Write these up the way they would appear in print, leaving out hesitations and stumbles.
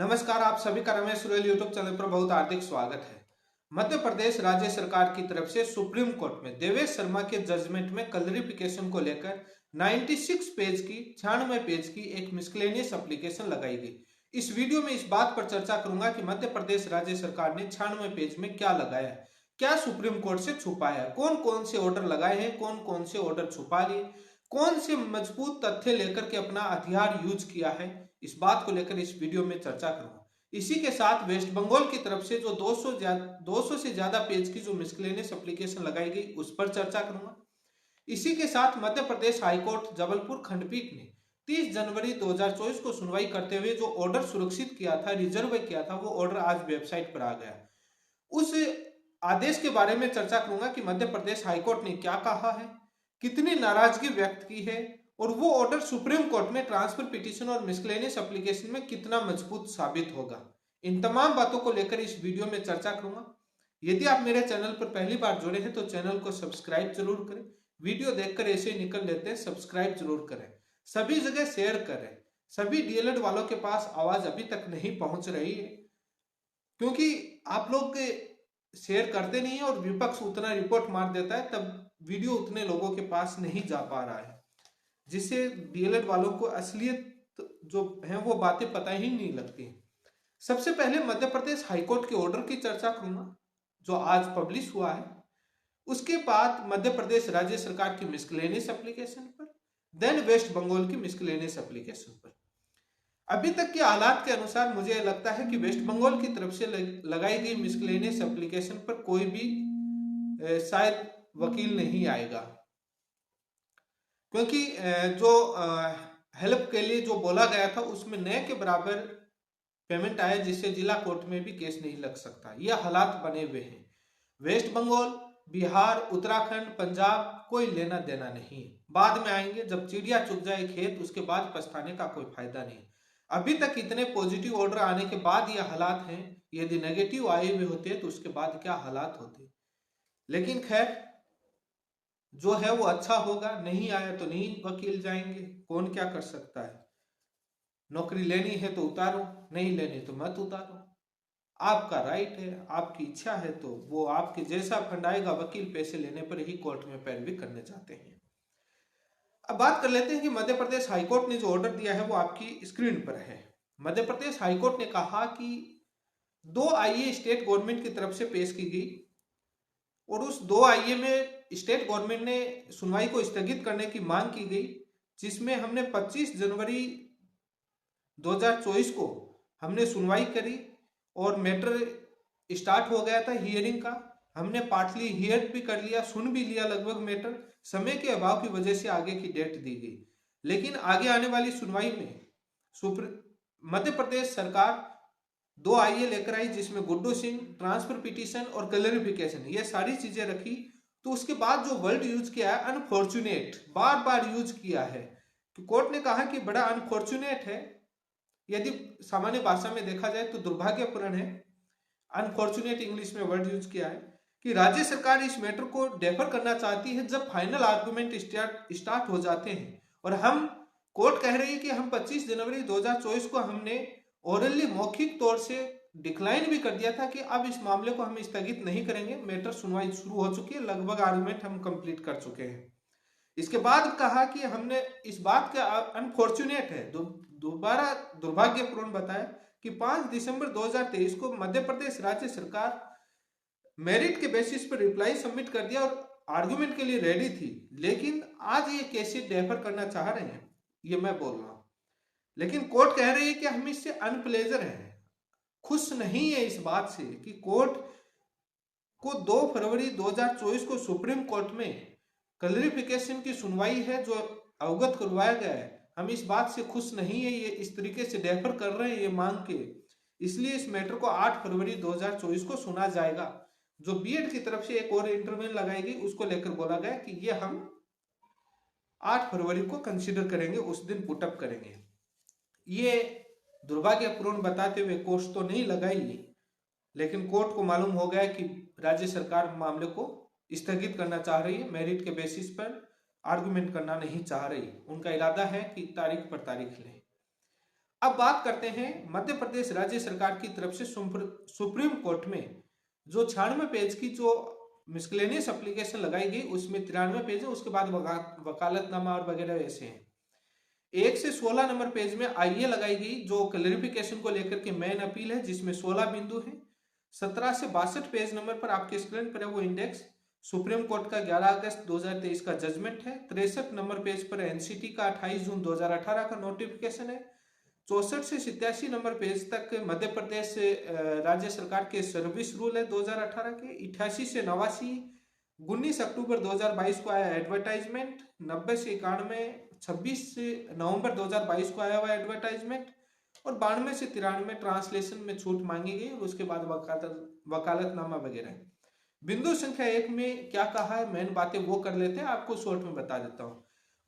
नमस्कार, आप सभी का रमेश सुरेल यूट्यूब चैनल पर बहुत हार्दिक स्वागत है। मध्य प्रदेश राज्य सरकार की तरफ से सुप्रीम कोर्ट में देवेश शर्मा के जजमेंट में क्लैरिफिकेशन को लेकर 96 पेज की एक मिसलेनियस एप्लीकेशन लगाई गई। इस वीडियो में इस बात पर चर्चा करूंगा कि मध्य प्रदेश राज्य सरकार ने 96 पेज में क्या लगाया है, क्या सुप्रीम कोर्ट से छुपाया है, कौन कौन से ऑर्डर लगाए हैं, कौन कौन से ऑर्डर छुपा लिए, कौन से मजबूत तथ्य लेकर के अपना हथियार यूज किया है। इस बात को लेकर इस वीडियो में चर्चा करूंगा। इसी के साथ वेस्ट बंगाल की तरफ से जो 200 से ज्यादा पेज की जो मिसलेनियस एप्लीकेशन लगाई गई उस पर चर्चा करूंगा। इसी के साथ मध्य प्रदेश हाईकोर्ट जबलपुर खंडपीठ ने 30 जनवरी 2024 को सुनवाई करते हुए जो ऑर्डर सुरक्षित किया था, रिजर्व किया था, वो ऑर्डर आज वेबसाइट पर आ गया। उस आदेश के बारे में चर्चा करूंगा कि मध्य प्रदेश हाईकोर्ट ने क्या कहा है, कितनी नाराजगी व्यक्त की है और वो ऑर्डर सुप्रीम कोर्ट में ट्रांसफर पिटीशन और मिसलेनियस एप्लीकेशन में कितना मजबूत साबित होगा। इन तमाम बातों को लेकर इस वीडियो में चर्चा करूंगा। यदि आप मेरे चैनल पर पहली बार जुड़े हैं तो चैनल को सब्सक्राइब जरूर करें। वीडियो देखकर ऐसे ही निकल लेते हैं, सब्सक्राइब जरूर करें, सभी जगह शेयर करें। सभी डीएलएड वालों के पास आवाज अभी तक नहीं पहुंच रही है क्योंकि आप लोग शेयर करते नहीं है और विपक्ष उतना रिपोर्ट मार देता है, तब वीडियो उतने लोगों के पास नहीं जा पा रहा है, जिससे डीएलएड वालों को असलियत जो है वो बातें पता ही नहीं लगती। सबसे पहले मध्य प्रदेश हाईकोर्ट के ऑर्डर की चर्चा करूंगा जो आज पब्लिश हुआ है। उसके बाद मध्य प्रदेश राज्य सरकार की मिसलेनियस एप्लीकेशन पर, देन वेस्ट बंगाल की मिसलेनियस एप्लीकेशन पर। अभी तक के हालात के अनुसार मुझे लगता है कि वेस्ट बंगाल की तरफ से लगाई गई मिसलेनियस एप्लीकेशन पर कोई भी शायद वकील नहीं आएगा, क्योंकि जो हेल्प के लिए जो बोला गया था उसमें नए के बराबर पेमेंट आया, जिससे जिला कोर्ट में भी केस नहीं लग सकता। यह हालात बने हुए हैं। वेस्ट बंगाल, बिहार, उत्तराखंड, पंजाब कोई लेना देना नहीं, बाद में आएंगे। जब चिड़िया चुग जाए खेत, उसके बाद पछताने का कोई फायदा नहीं। अभी तक इतने पॉजिटिव ऑर्डर आने के बाद यह हालात हैं। यदि नेगेटिव आए हुए होते तो उसके बाद क्या हालात होते। लेकिन खैर, जो है वो अच्छा होगा। नहीं आया तो नहीं वकील जाएंगे, कौन क्या कर सकता है। नौकरी लेनी है तो उतारो, नहीं लेनी तो मत उतारो, आपका राइट है, आपकी इच्छा है। तो वो आपके जैसा फंड आएगा, वकील पैसे लेने पर ही कोर्ट में पैरवी करने जाते हैं। अब बात कर लेते हैं कि मध्य प्रदेश हाईकोर्ट ने जो ऑर्डर दिया है वो आपकी स्क्रीन पर है। मध्य प्रदेश हाईकोर्ट ने कहा कि 2 आईए स्टेट गवर्नमेंट की तरफ से पेश की गई और उस 2 आईए में स्टेट गवर्नमेंट ने सुनवाई को स्थगित करने की मांग की गई, जिसमें हमने 25 जनवरी 2024 को हमने सुनवाई करी और मैटर स्टार्ट हो गया था हियरिंग का। हमने पार्टली हियर भी कर लिया, सुन भी लिया लगभग मैटर। समय के अभाव की वजह से आगे की डेट दी गई, लेकिन आगे आने वाली सुनवाई में मध्य प्रदेश सरकार 2 आईए लेकर आई, जिसमें गुड्डू सिंह, ट्रांसफर पिटीशन और क्लैरिफिकेशन, ये सारी चीजें रखी। तो उसके बाद जो वर्ड यूज किया है अनफॉर्चुनेट, बार बार यूज किया है। तो कोर्ट ने कहा कि बड़ा अनफॉर्चुनेट है, यदि सामान्य भाषा में देखा जाए तो दुर्भाग्यपूर्ण है। अनफॉर्चुनेट इंग्लिश में वर्ड यूज किया है कि राज्य सरकार इस मैटर को डेफर करना चाहती है जब फाइनल आर्गुमेंट स्टार्ट हो जाते हैं। और हम कोर्ट कह रही है कि हम 25 जनवरी 2024 को हमने ओरली मौखिक तौर से डिक्लाइन भी कर दिया था कि अब इस मामले को हम स्थगित नहीं करेंगे। मैटर सुनवाई शुरू हो चुकी है, लगभग आर्गुमेंट हम कंप्लीट कर चुके हैं। इसके बाद कहा कि हमने इस बात का अनफॉर्चुनेट है, दोबारा दुर्भाग्यपूर्ण बताया कि 5 दिसंबर 2023 को मध्य प्रदेश राज्य सरकार मेरिट के बेसिस पर रिप्लाई सबमिट कर दिया और आर्गुमेंट के लिए रेडी थी, लेकिन आज ये केसेस डेफर करना चाह रहे हैं, ये मैं बोल रहा हूं। लेकिन कोर्ट कह रही है कि हम इससे अनप्लेजर हैं, खुश नहीं है इस बात से कि कोर्ट को 2 फरवरी 2024 को सुप्रीम कोर्ट में क्लैरिफिकेशन की सुनवाई है जो अवगत करवाया गया है। हम इस बात से खुश नहीं है, ये इस तरीके से डेफर कर रहे हैं ये मांग के, इसलिए इस मैटर को 8 फरवरी 2024 को सुना जाएगा। जो बीएड की तरफ से एक और इंटरव्यू लगाई गई, उसको लेकर बोला गया कि ये हम 8 फरवरी को कंसीडर करेंगे, उस दिन पुटअप करेंगे। ये दुर्भाग्यपूर्ण बताते हुए कोर्ट तो नहीं लगाई, लेकिन कोर्ट को मालूम हो गया कि राज्य सरकार मामले को स्थगित करना चाह रही है, मेरिट के बेसिस पर आर्गुमेंट करना नहीं चाह रही। उनका इरादा है कि तारीख पर तारीख लें। अब बात करते हैं मध्य प्रदेश राज्य सरकार की तरफ से सुप्रीम कोर्ट में जो 96 पेज की जो मिसलेनियस एप्लीकेशन लगाई गई, उसमें 93 पेज है, उसके बाद वकालतनामा और वगैरह ऐसे हैं। 1 से 16 नंबर पेज में आईए लगाई गई जो क्लैरिफिकेशन को लेकर के मेन अपील है, जिसमें 16 बिंदु है। 17 से 62 पेज नंबर पर आपके स्क्रीन पर है वो इंडेक्स सुप्रीम कोर्ट का 11 अगस्त 2023 का जजमेंट है। 63 नंबर पेज पर एनसीटी का 28 जून 2018 का नोटिफिकेशन है। 64 से 87 नंबर पेज तक मध्य प्रदेश राज्य सरकार के सर्विस रूल है 2018 के। 88 से 89 19 अक्टूबर 2022 को आया एडवर्टाइजमेंट। 90 से 91 26 नवंबर 2022 को आया हुआ एडवर्टाइजमेंट। और 92 से 93 ट्रांसलेशन में छूट मांगी गई और उसके बाद वकालतनामा वगैरह। बिंदु संख्या 1 में क्या कहा है, मेन बातें वो कर लेते हैं, आपको शॉर्ट में बता देता हूं।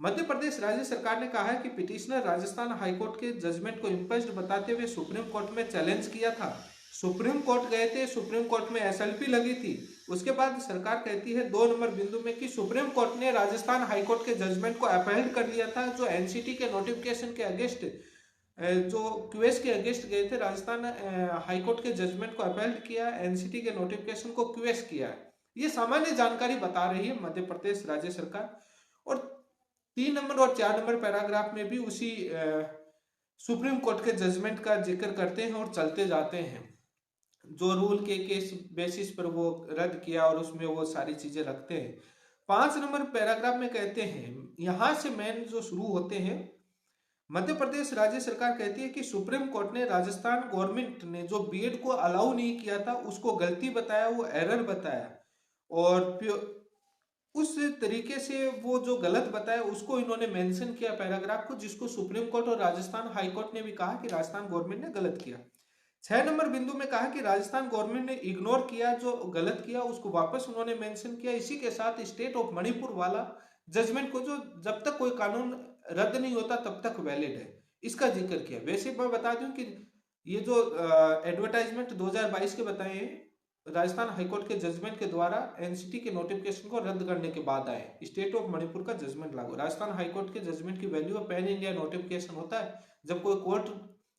मध्य प्रदेश राज्य सरकार ने कहा है कि पिटिशनर राजस्थान हाईकोर्ट के जजमेंट को इम्पज्ड बताते हुए सुप्रीम कोर्ट में चैलेंज किया था। सुप्रीम कोर्ट गए थे, सुप्रीम कोर्ट में एसएलपी लगी थी। उसके बाद सरकार कहती है 2 नंबर बिंदु में कि सुप्रीम कोर्ट ने राजस्थान हाईकोर्ट के जजमेंट को अपहेल्ड कर लिया था, जो एनसीटी के नोटिफिकेशन के अगेंस्ट, जो क्यूएस के अगेंस्ट गए थे। राजस्थान हाईकोर्ट के जजमेंट को अपहेल्ड किया, एनसीटी के नोटिफिकेशन को क्यूएस किया। ये सामान्य जानकारी बता रही है मध्य प्रदेश राज्य सरकार। और 3 नंबर और 4 नंबर पैराग्राफ में भी उसी सुप्रीम कोर्ट के जजमेंट का जिक्र करते हैं और चलते जाते हैं, जो रूल के केस बेसिस पर वो रद्द किया और उसमें वो सारी चीजें रखते हैं। 5 नंबर पैराग्राफ में कहते हैं, यहां से मेन जो शुरू होते हैं, मध्य प्रदेश राज्य सरकार कहती है कि सुप्रीम कोर्ट ने राजस्थान गवर्नमेंट ने जो बीएड को अलाउ नहीं किया था उसको गलती बताया, वो एरर बताया, और उस तरीके से वो जो गलत बताया उसको इन्होंने मेंशन किया पैराग्राफ को, जिसको सुप्रीम कोर्ट और राजस्थान हाई कोर्ट ने भी कहा कि राजस्थान गवर्नमेंट ने गलत किया। 6 नंबर बिंदु में कहा कि राजस्थान गवर्नमेंट ने इग्नोर किया, जो गलत किया उसको वापस उन्होंने मेंशन किया। इसी के साथ स्टेट ऑफ मणिपुर वाला जजमेंट को, जो जब तक कोई कानून रद्द नहीं होता तब तक वैलिड है, इसका जिक्र किया। वैसे मैं बता दूं कि ये जो एडवर्टाइजमेंट 2022 के बताए हैं, राजस्थान हाईकोर्ट के जजमेंट के द्वारा एनसीटी के नोटिफिकेशन को रद्द करने के बाद आए। स्टेट ऑफ मणिपुर का जजमेंट लागू। राजस्थान हाईकोर्ट के जजमेंट की वैल्यू पैन इंडिया नोटिफिकेशन होता है जब कोई कोर्ट,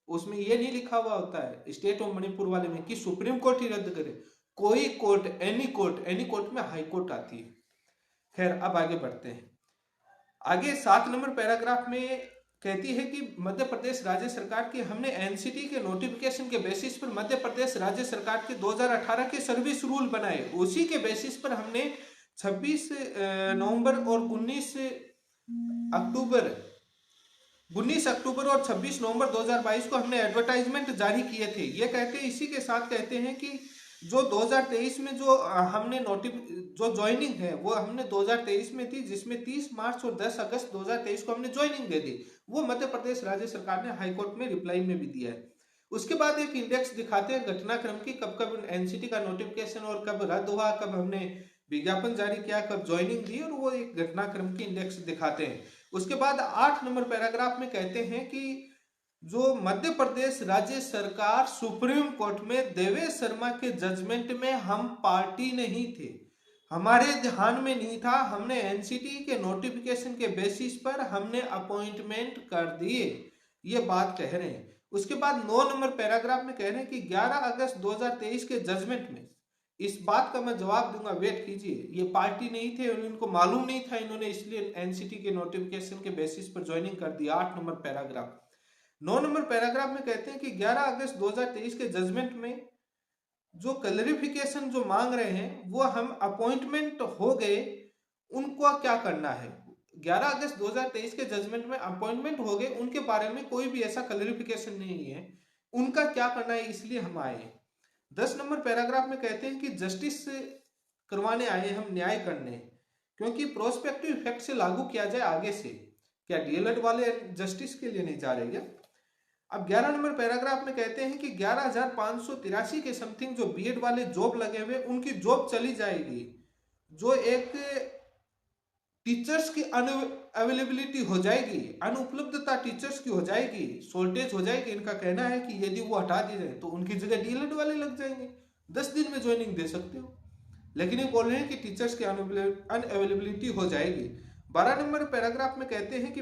उसमें ये नहीं लिखा हुआ होता है स्टेट ऑफ मणिपुर वाले में कि सुप्रीम कोर्ट ही रद्द करे, कोई कोर्ट, एनी कोर्ट में हाई कोर्ट आती है। खैर, अब आगे बढ़ते हैं। आगे 7 नंबर पैराग्राफ में कहती है कि मध्य प्रदेश राज्य सरकार की, हमने एनसीटी के नोटिफिकेशन के बेसिस पर मध्य प्रदेश राज्य सरकार के 2018 के सर्विस रूल बनाए। उसी के बेसिस पर हमने 26 नवंबर और 19 अक्टूबर और 26 नवंबर 2022 को हमने एडवर्टाइजमेंट जारी किए थे। ये कहते हैं, इसी के साथ कहते हैं कि जो 2023 में जो हमने जो ज्वाइनिंग है वो हमने 2023 में थी, जिसमें 30 मार्च और 10 अगस्त 2023 को हमने ज्वाइनिंग दे दी। वो मध्य प्रदेश राज्य सरकार ने हाईकोर्ट में रिप्लाई में भी दिया है। उसके बाद एक इंडेक्स दिखाते हैं घटनाक्रम की, कब कब एनसीटी का नोटिफिकेशन और कब रद्द हुआ, कब हमने विज्ञापन जारी किया, कब ज्वाइनिंग दी, और वो एक घटनाक्रम की इंडेक्स दिखाते हैं। उसके बाद 8 नंबर पैराग्राफ में कहते हैं कि जो मध्य प्रदेश राज्य सरकार सुप्रीम कोर्ट में देवेश शर्मा के जजमेंट में हम पार्टी नहीं थे, हमारे ध्यान में नहीं था, हमने एनसीटी के नोटिफिकेशन के बेसिस पर हमने अपॉइंटमेंट कर दिए, ये बात कह रहे हैं। उसके बाद 9 नंबर पैराग्राफ में कह रहे हैं कि 11 अगस्त 2023 के जजमेंट में, इस बात का मैं जवाब दूंगा, वेट कीजिए, ये पार्टी नहीं थे, उनको मालूम नहीं था इन्होंने, इसलिए एनसीटी के नोटिफिकेशन के बेसिस पर ज्वाइनिंग कर दी। 8 नंबर पैराग्राफ। 9 नंबर पैराग्राफ में कहते हैं कि 11 अगस्त 2023 के जजमेंट में जो क्लैरिफिकेशन जो मांग रहे हैं, वो हम अपॉइंटमेंट हो गए, उनको क्या करना है। 11 अगस्त 2023 के जजमेंट में अपॉइंटमेंट हो गए, उनके बारे में कोई भी ऐसा क्लैरिफिकेशन नहीं है, उनका क्या करना है, इसलिए हम आए। 10 नंबर पैराग्राफ में कहते हैं कि जस्टिस करवाने आए हम, न्याय करने, क्योंकि प्रोस्पेक्टिव इफेक्ट से लागू किया जाए आगे से। क्या डीएलएड वाले जस्टिस के लिए नहीं जा रहे क्या? अब 11 नंबर पैराग्राफ में कहते हैं कि 11,583 के समथिंग जो बीएड वाले जॉब लगे हुए, उनकी जॉब चली जाएगी। जो एक टीचर्स की अनअवेलेबिलिटी हो जाएगी, अनुपलब्धता टीचर्स की हो जाएगी, शॉर्टेज हो जाएगी। इनका कहना है कि यदि वो हटा दी जाए तो उनकी जगह डीएलएड वाले लग जाएंगे, 10 दिन में ज्वाइनिंग दे सकते हो। लेकिन ये बोल रहे हैं कि टीचर्स की अनअवेलेबिलिटी हो जाएगी। 12 नंबर पैराग्राफ में कहते हैं कि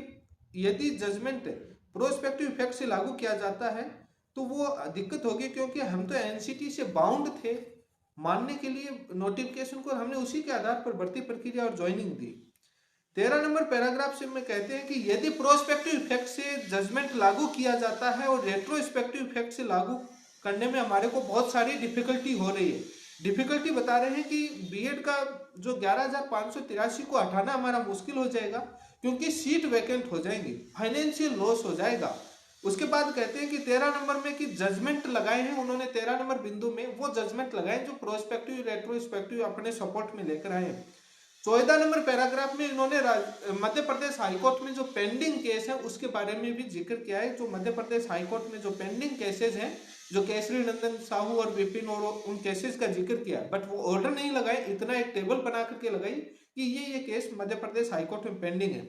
यदि जजमेंट प्रोस्पेक्टिव इफेक्ट से लागू किया जाता है तो वो दिक्कत होगी, क्योंकि हम तो एनसीटी से बाउंड थे मानने के लिए नोटिफिकेशन को, हमने उसी के आधार पर भर्ती प्रक्रिया और ज्वाइनिंग दी। 13 नंबर पैराग्राफ से में कहते हैं कि यदि प्रोस्पेक्टिव इफेक्ट से जजमेंट लागू किया जाता है और रेट्रोस्पेक्टिव इफेक्ट से लागू करने में हमारे को बहुत सारी डिफिकल्टी हो रही है। डिफिकल्टी बता रहे हैं कि बीएड का जो 11,583 को हटाना हमारा मुश्किल हो जाएगा, क्योंकि सीट वैकेंट हो जाएंगी, फाइनेंशियल लॉस हो जाएगा। उसके बाद कहते हैं कि 13 नंबर में कि जजमेंट लगाए हैं उन्होंने, 13 नंबर बिंदु में वो जजमेंट लगाए जो प्रोस्पेक्टिव रेट्रोस्पेक्टिव अपने सपोर्ट में लेकर आए हैं। 14 नंबर पैराग्राफ में इन्होंने मध्य प्रदेश हाईकोर्ट में जो पेंडिंग केस है उसके बारे में भी जिक्र किया है। जो मध्य प्रदेश हाईकोर्ट में जो पेंडिंग केसेस हैं, जो केसरी नंदन साहू और विपिन और उन केसेस का जिक्र किया, बट वो ऑर्डर नहीं लगाए, इतना एक टेबल बना करके लगाई कि ये केस मध्य प्रदेश हाईकोर्ट में पेंडिंग है।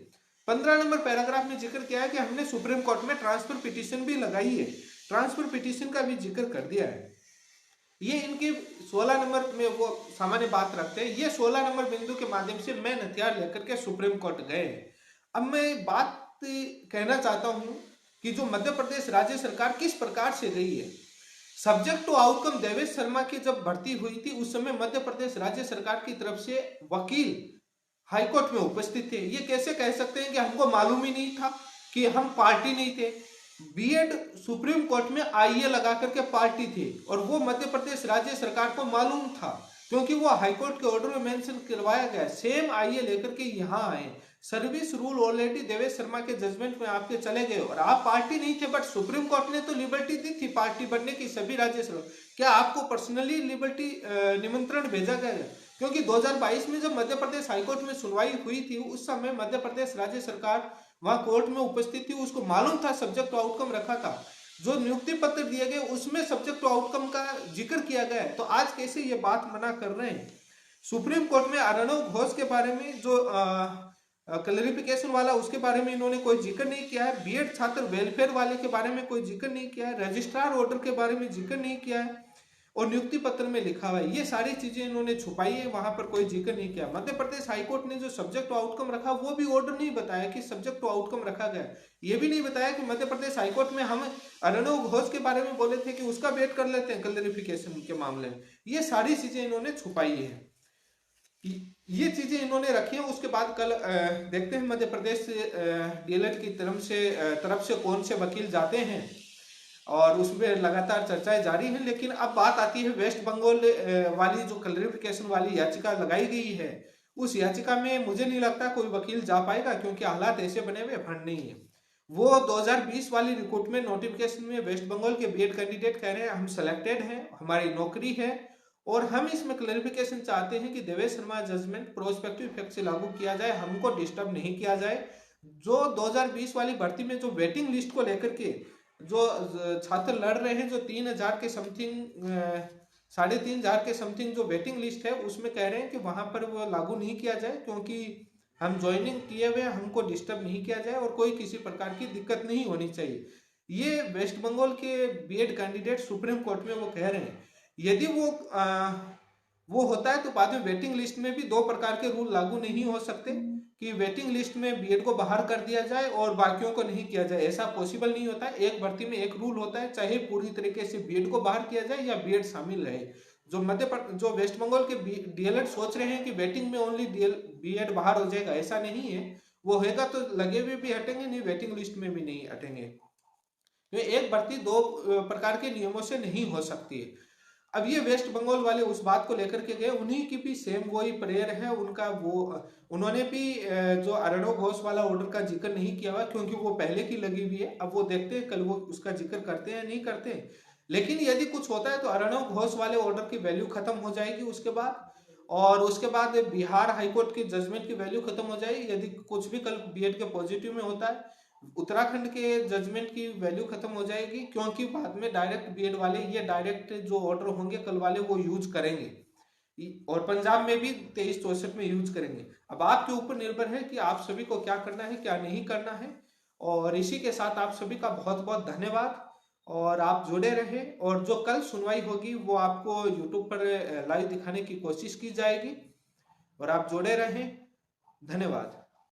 15 नंबर पैराग्राफ में जिक्र किया है कि हमने सुप्रीम कोर्ट में ट्रांसफर पिटीशन भी लगाई है, ट्रांसफर पिटीशन का भी जिक्र कर दिया है। ये इनके 16 नंबर में वो सामान्य बात रखते हैं। ये 16 नंबर बिंदु के माध्यम से मैं हथियार लेकर के सुप्रीम कोर्ट गए। अब मैं बात कहना चाहता हूं कि जो मध्य प्रदेश राज्य सरकार किस प्रकार से गई है। Subject to outcome Devesh Sharma की जब भर्ती हुई थी उस समय मध्य प्रदेश राज्य सरकार की तरफ से वकील हाईकोर्ट में उपस्थित थे। ये कैसे कह सकते हैं कि हमको मालूम ही नहीं था, कि हम पार्टी नहीं थे। बीएड सुप्रीम कोर्ट में आईए लगा करके पार्टी थी और वो मध्य प्रदेश राज्य सरकार को मालूम था, क्योंकि वो हाईकोर्ट के ऑर्डर में मेंशन करवाया गया। सेम आईए लेकर के यहाँ आए, service rule already Devesh Sharma के जजमेंट में आपके चले गए और आप पार्टी नहीं थे, बट सुप्रीम कोर्ट ने तो लिबर्टी दी थी पार्टी बनने की सभी राज्य सरकार। क्या आपको पर्सनली लिबर्टी निमंत्रण भेजा गया? क्योंकि 2022 में जब मध्य प्रदेश हाईकोर्ट में सुनवाई हुई थी उस समय मध्य प्रदेश राज्य सरकार वहां कोर्ट में उपस्थित थी, उसको मालूम था, सब्जेक्ट टू आउटकम रखा था। जो नियुक्ति पत्र दिए गए उसमें सब्जेक्ट टू आउटकम का जिक्र किया गया है, तो आज कैसे ये बात मना कर रहे हैं? सुप्रीम कोर्ट में अर्णव घोष के बारे में जो क्लैरिफिकेशन वाला उसके बारे में इन्होंने कोई जिक्र नहीं किया है। बीएड छात्र वेलफेयर वाले के बारे में कोई जिक्र नहीं किया है। रजिस्ट्रार ऑर्डर के बारे में जिक्र नहीं किया है और नियुक्ति पत्र में लिखा हुआ है। ये सारी चीजें इन्होंने छुपाई है, वहां पर कोई जिक्र नहीं किया। मध्य प्रदेश हाईकोर्ट ने जो सब्जेक्ट टू आउटकम रखा वो भी ऑर्डर नहीं बताया कि सब्जेक्ट टू आउटकम रखा गया। ये भी नहीं बताया कि मध्य प्रदेश हाईकोर्ट में हम अर्णव घोष के बारे में बोले थे कि उसका वेट कर लेते हैं क्लैरिफिकेशन के मामले में। ये सारी चीजें इन्होंने छुपाई है, ये चीजें इन्होंने रखी है। उसके बाद कल देखते हैं मध्य प्रदेश डीएलएड की तरफ से कौन से वकील जाते हैं और उसमें लगातार चर्चाएं जारी हैं। लेकिन अब बात आती है वेस्ट बंगाल वाली जो क्लैरिफिकेशन वाली याचिका लगाई गई है, उस याचिका में मुझे नहीं लगता कोई वकील जा पाएगा, क्योंकि हालात ऐसे बने हुए फंड नहीं है। वो 2020 वाली रिक्रूटमेंट नोटिफिकेशन में वेस्ट बंगाल के बीएड कैंडिडेट कह रहे हैं हम सेलेक्टेड हैं, हमारी नौकरी है और हम इसमें क्लैरिफिकेशन चाहते हैं कि Devesh Sharma judgement prospective effect से लागू किया जाए, हमको डिस्टर्ब नहीं किया जाए। जो 2020 वाली भर्ती में जो वेटिंग लिस्ट को लेकर के जो छात्र लड़ रहे हैं, जो 3,000 के समथिंग 3,500 के समथिंग जो वेटिंग लिस्ट है उसमें कह रहे हैं कि वहां पर वो लागू नहीं किया जाए, क्योंकि हम ज्वाइनिंग किए हुए, हमको डिस्टर्ब नहीं किया जाए और कोई किसी प्रकार की दिक्कत नहीं होनी चाहिए। ये वेस्ट बंगाल के बीएड कैंडिडेट सुप्रीम कोर्ट में वो कह रहे हैं। यदि वो होता है तो बाद में वेटिंग लिस्ट में भी 2 प्रकार के रूल लागू नहीं हो सकते कि वेटिंग लिस्ट में बीएड को बाहर कर दिया जाए और बाकियों को नहीं किया जाए। ऐसा पॉसिबल नहीं होता है। एक भर्ती में एक रूल होता है, चाहे पूरी तरीके से बीएड को बाहर किया जाए या बीएड शामिल रहे। जो वेस्ट बंगाल के डीएलएड सोच रहे हैं कि वेटिंग में ओनली बीएड बाहर हो जाएगा, ऐसा नहीं है। वो होगा तो लगे हुए भी हटेंगे नहीं, वेटिंग लिस्ट में भी नहीं हटेंगे। तो एक भर्ती 2 प्रकार के नियमों से नहीं हो सकती है। अब ये वेस्ट बंगाल वाले उस बात को लेकर के गए, उन्हीं की भी सेम वही प्रेयर है उनका। उन्होंने भी जो अर्णव घोष वाला ऑर्डर का जिक्र नहीं किया हुआ, क्योंकि वो पहले की लगी हुई है। अब वो देखते हैं कल वो उसका जिक्र करते हैं नहीं करते। लेकिन यदि कुछ होता है तो अर्णव घोष वाले ऑर्डर की वैल्यू खत्म हो जाएगी उसके बाद, और उसके बाद बिहार हाईकोर्ट की जजमेंट की वैल्यू खत्म हो जाएगी। यदि कुछ भी कल बीएड के पॉजिटिव में होता है, उत्तराखंड के जजमेंट की वैल्यू खत्म हो जाएगी, क्योंकि बाद में डायरेक्ट बीएड वाले ये डायरेक्ट जो ऑर्डर होंगे कल वाले वो यूज करेंगे और पंजाब में भी 2364 में यूज करेंगे। अब आपके ऊपर निर्भर है कि आप सभी को क्या करना है क्या नहीं करना है। और इसी के साथ आप सभी का बहुत बहुत धन्यवाद और आप जुड़े रहे। और जो कल सुनवाई होगी वो आपको यूट्यूब पर लाइव दिखाने की कोशिश की जाएगी और आप जुड़े रहें। धन्यवाद।